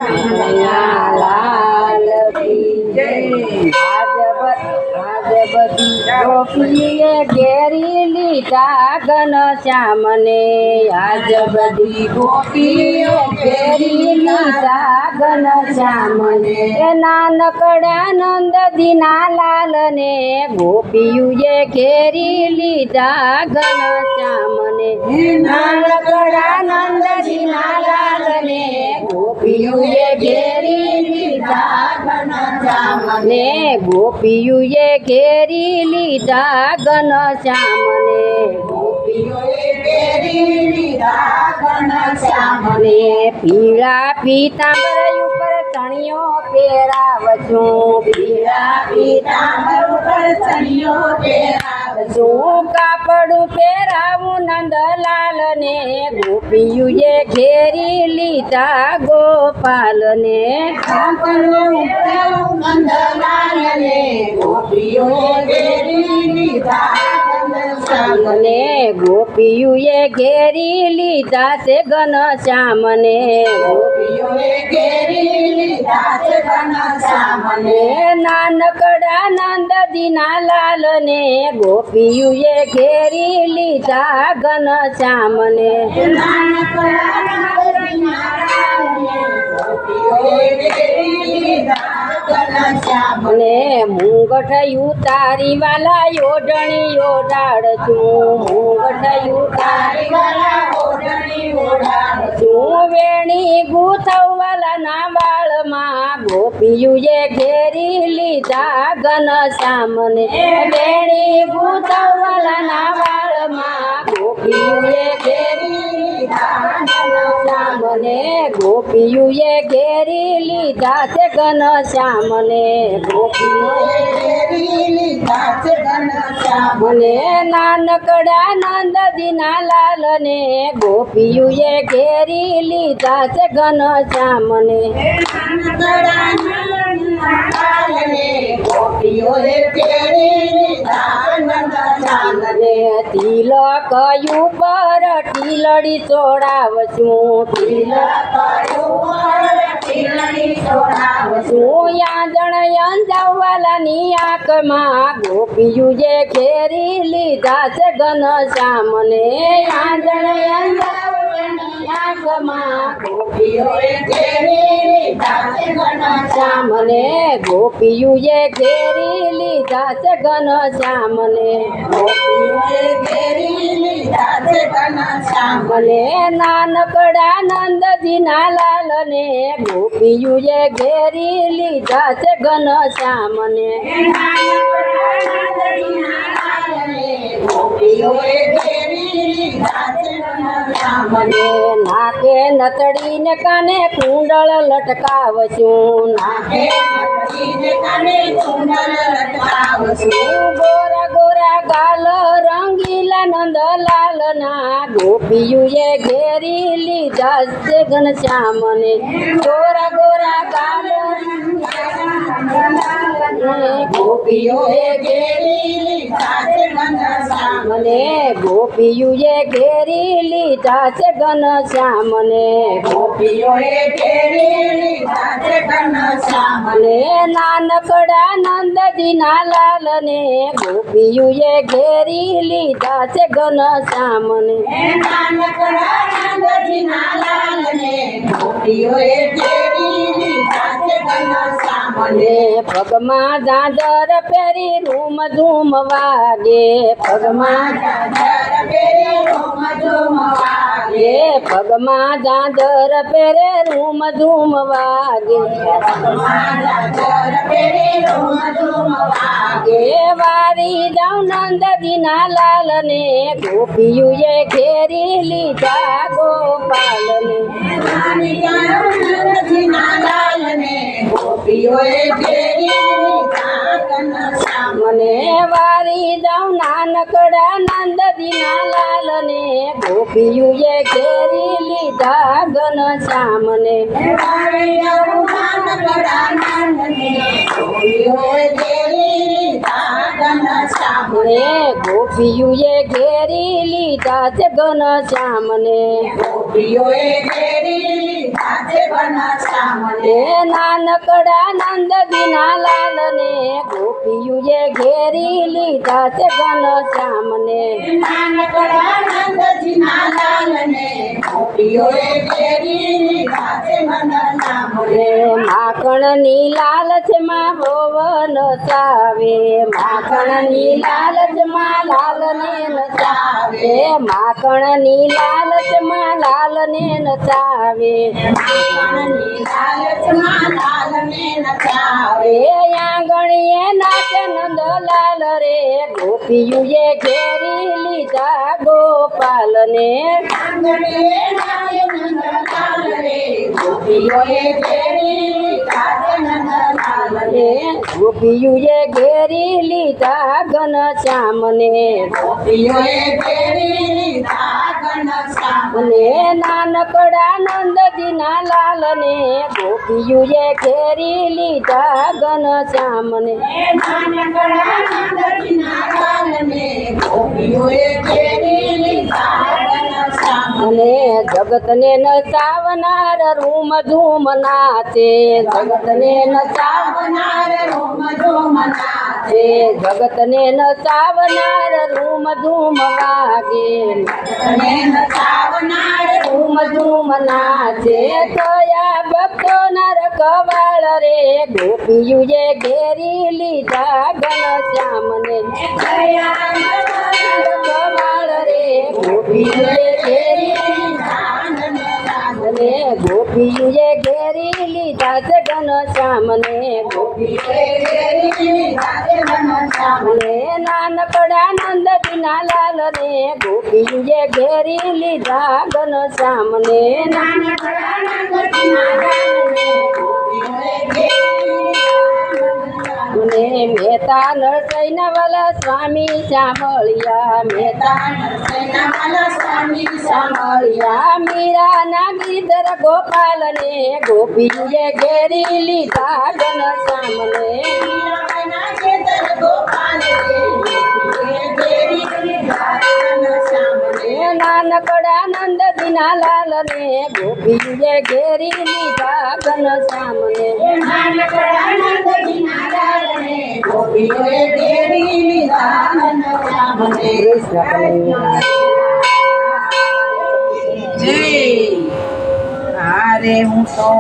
કનૈયા લાલ કી જય। આજ બધી ગોપીએ ઘેરી લીધા ઘનશ્યામને। આજ બધી ગોપીએ ઘેરી લીધા ઘનશ્યામને। એ નાનકડા નંદ દીના લાલને ગોપીએ ઘેરી લીધા ઘનશ્યામને। નાનકડા નંદ દીના લાલને ગોપીએ ઘેરી લીધા ઘનશ્યામને। ગોપીએ ઘેરી લીધા ઘનશ્યામને। ગોપીએ ઘેરી લીધા ઘનશ્યામને। પીળા પીતાંબર ઉપર ચણિયો પહેરાવશું। પીળા પીતાંબર ઉપર ચણિયો પહેરાવશું। કાપડું પહેરાવું નંદલાલને ગોપીએ ઘેરી લીધા ગોપાલને। કાપડું પહેરાવું નંદલાલને ગોપીઓએ ઘેરી લીધા ઘનશ્યામને। ગોપીઓએ ઘેરી લીધા છે ઘનશ્યામને। ગોપીઓએ ઘેરી લીધા છે ઘનશ્યામને। નાનકડા નંદ દીના લાલને ગોપીઓએ ઘેરી લીધા ઘનશ્યામને। નાનકડા નંદ દીના લાલને ગોપીઓએ ઘેરી લીધા ઘનશ્યામને। મુંગઠ ઉતારી વાલા ઓઢણી ઓઢાડશું। મુંગઠ ઉતારી વાલા ઓઢણી ઓઢાડશું। વેણી ગૂંથવાલાના વાળમાં ગોપીઓએ ઘેરી લીધા ઘનશ્યામને। વેણી ગૂંથવાલાના વાળમાં ગોપીઓએ ઘેરી લીધા ઘનશ્યામને। ગોપીઓએ ઘેરી લીધા છે ઘનશ્યામને। ગોપીઓએ ઘેરી લીધા છે ઘનશ્યામને। નાનકડા નંદ દીના લાલને ગોપીઓએ ઘેરી લીધા છે ઘનશ્યામને। નાનકડા નંદ દીના લાલને ગોપીઓએ ઘેરી લીધા ઘનશ્યામને। તિલક ઉપર ટીલડી ચોડાવશું। તિલક ઉપર ટીલડી ચોડાવશું। યાદણ અંજાવાલાની આંખમાં ગોપીઓએ ઘેરી લીધા છે ઘનશ્યામને। યાદણ અંજાવાલાની આંખમાં ગોપીઓએ ઘેરી લીધા છે ઘનશ્યામને। ગોપીઓએ ઘેરી લીધા છે ઘનશ્યામને। ગોપીઓએ ઘેરી લીધા છે ઘનશ્યામને। નાનકડા નંદ દીના લાલને ગોપીઓએ ઘેરી લીધા છે ઘનશ્યામને। ગોપીઓએ ઘેરી લીધા છે ઘનશ્યામને। નાકે નતડીને કાને કુંડળ લટકાવશું। નાકે નતડીને કાને કુંડળ લટકાવશું। ગોરા ગોરા ગાલ રંગીલા નંદલાલના ગોપીઓએ ઘેરી લીધા છે ઘનશ્યામને। ગોરા ગોરા ગાલ ગોપીઓએ ઘેરી લીધા છે ઘનશ્યામને। ગોપીઓએ ઘેરી લીધા છે ઘનશ્યામને। ગોપીઓએ ઘેરી લીધા છે ઘનશ્યામને। નાનકડા નંદ દીના લાલને ગોપીઓએ ઘેરી લીધા છે ઘનશ્યામને। નાનકડા નંદ દીના લાલને ગોપીઓએ ઘેરી લીધા છે ઘનશ્યામને। પગમાં ઝાંઝર પહેરી રૂમ ઝૂમ વાગે। પગમાં ઝાંઝર પહેરી રૂમ ઝૂમ વાગે। પગમાં ઝાંઝર પહેરે રૂમ ઝૂમ વાગે। પગમાં ઝાંઝર પહેરી રૂમ ઝૂમ વાગે। વારી જાઉં નંદ દીના લાલને ગોપીઓએ ઘેરી લીધા ગોપાલને। વારી જાઉં નંદ દીના લાલને ગોપીઓએ ઘેરી લીધા ઘનશ્યામને। વારી જાઉં નાનકડા નંદ દીના લાલને ગોપીઓએ ઘેરી લીધા ઘનશ્યામને। વારી જાઉં નાનકડા નંદને ગોપીઓએ ઘેરી લીધા ઘનશ્યામને। ગોપીઓએ ઘેરી લીધા છે ઘનશ્યામને। ગોપીઓએ ઘેરી લીધા છે ઘનશ્યામને. એ નાનકડા નંદજીના લાલને ગોપીઓએ ઘેરી લીધા છે ઘનશ્યામને. નાનકડા નંદજીના લાલને ગોપીઓએ ઘેરી લીધા છે ઘનશ્યામને. માખણની લાલચમાં ભવન ચાવે, માખણની લાલચમાં લાલને નચાવે, માખણની લાલચમાં લાલને નચાવે, માખણની લાલચમાં લાલને નચાવે. આંગણીએ નાચે નંદલાલ રે ગોપીઓએ ઘેરી લીધા ગોપાલને. આંગણીએ નાચે નંદલાલ રે ગોપીઓએ ઘેરી લીધા છે નંદલાલને. ગોપીઓએ ઘેરી લીધા ઘનશ્યામને. ગોપીઓએ ઘેરી લીધા ઘનશ્યામને. અને નાનકડા નંદજીના લાલને ગોપીઓએ ઘેરી લીધા ઘનશ્યામને. નાનકડા નંદજીના લાલને ગોપીઓએ ઘેરી લીધા ઘનશ્યામને. અને જગતને નચાવનાર રૂમ ધૂમ નાચે, જગતને નચાવનાર રોમ ધૂમ નાચે. જગતને નચાવનાર રૂમ ધૂમ વાગે, અને નચાવનાર ધૂમ ધૂમ નાચે. કયા ભક્તો નર કવાળ રે ગોપીઓએ ઘેરી લીધા ઘનશ્યામને. કવાળ રે ગોપીઓએ ઘેરી અને ગોપીઓએ ઘેરી લીધા છે ઘનશ્યામને. અને નાનકડા નંદજીના લાલને ગોપીઓએ ઘેરી લીધા ઘનશ્યામને. અને મહેતા નરસૈના વાલા સ્વામી સાંભળ્યા, મહેતા સાંભળ્યા મીરાના ગીધર ગોપાલને ગોપીઓએ ઘેરી લીધા ઘનશ્યામને. નાનકડા નંદજીના લાલને ગોપીઓએ ઘેરી લીધા ઘનશ્યામને. ગોપીઓએ ઘેરી લીધા ઘનશ્યામને. જય હારે હું તો